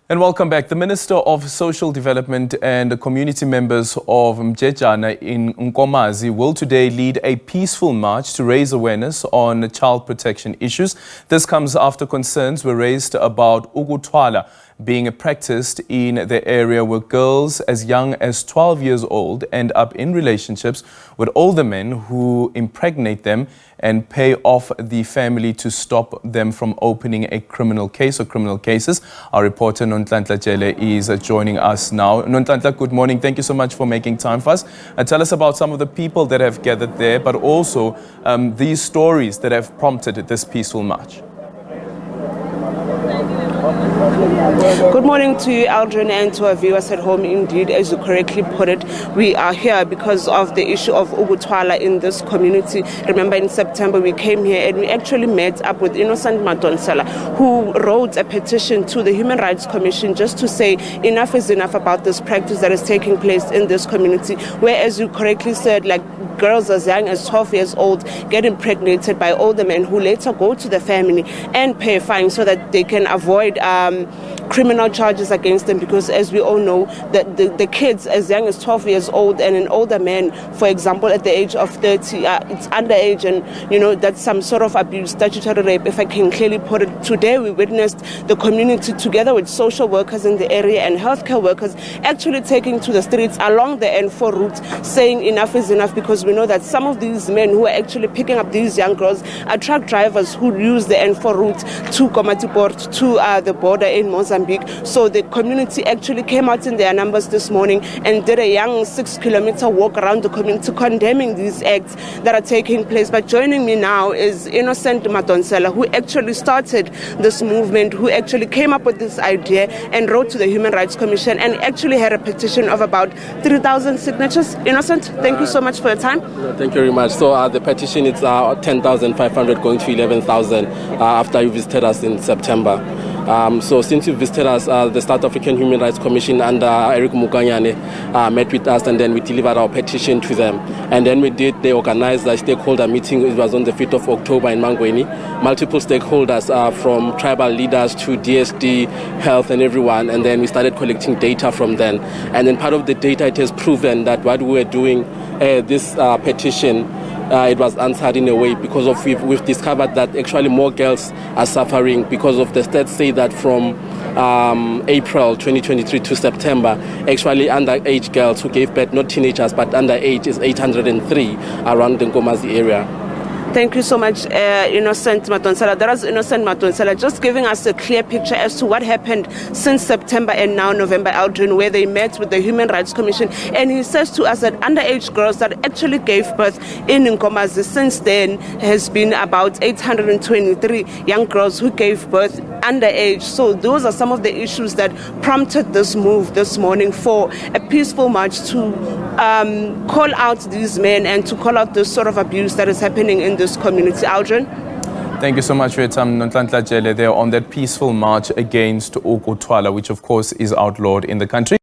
And welcome back. The Minister of Social Development and community members of Mjejane in Nkomazi will today lead a peaceful march to raise awareness on child protection issues. This comes after concerns were raised about ukuthwala being practiced in the area where girls as young as 12 years old end up in relationships with older men who impregnate them and pay off the family to stop them from opening a criminal case or criminal cases. Our reporter Nonhlanhla Jele is joining us now. Nonhlanhla, good morning. Thank you so much for making time for us. Tell us about some of the people that have gathered there, but also these stories that have prompted this peaceful march. Good morning to you, Aldrin, and to our viewers at home. Indeed, as you correctly put it, we are here because of the issue of ukuthwala in this community. Remember, in September, we came here and we actually met up with Innocent Madonsela, who wrote a petition to the Human Rights Commission just to say enough is enough about this practice that is taking place in this community, where, as you correctly said, like girls as young as 12 years old get impregnated by older men who later go to the family and pay a fine so that they can avoid criminal charges against them, because as we all know that the kids as young as 12 years old and an older man, for example at the age of 30, it's underage, and you know that's some sort of abuse, statutory rape, if I can clearly put it. Today we witnessed the community together with social workers in the area and healthcare workers actually taking to the streets along the N4 route saying enough is enough, because we know that some of these men who are actually picking up these young girls are truck drivers who use the N4 route to Nkomazi to the border in Mozambique. So the community actually came out in their numbers this morning and did a young 6-kilometer walk around the community condemning these acts that are taking place. But joining me now is Innocent Madonsela, who actually started this movement, who actually came up with this idea and wrote to the Human Rights Commission and actually had a petition of about 3,000 signatures. Innocent, thank you so much for your time. Thank you very much. So the petition is 10,500 going to 11,000 after you visited us in September. So since you visited us, the South African Human Rights Commission under Eric Mjejane met with us, and then we delivered our petition to them. And then they organized a stakeholder meeting. It was on the 5th of October in Mangweni. Multiple stakeholders from tribal leaders to DSD, health and everyone. And then we started collecting data from them. And then part of the data, it has proven that what we were doing, this petition, it was answered in a way, because of we've discovered that actually more girls are suffering, because of the stats say that from April 2023 to September, actually underage girls who gave birth, not teenagers but underage, is 803 around the Nkomazi area. Thank you so much, Innocent Madonsela. That was Innocent Madonsela just giving us a clear picture as to what happened since September and now November, Aldrin, where they met with the Human Rights Commission. And he says to us that underage girls that actually gave birth in Nkomazi since then has been about 823 young girls who gave birth underage. So those are some of the issues that prompted this move this morning for a peaceful march to call out these men and to call out this sort of abuse that is happening in this community. Aldrin? Thank you so much for your time, Nonhlanhla Jele, there on that peaceful march against ukuthwala, which of course is outlawed in the country.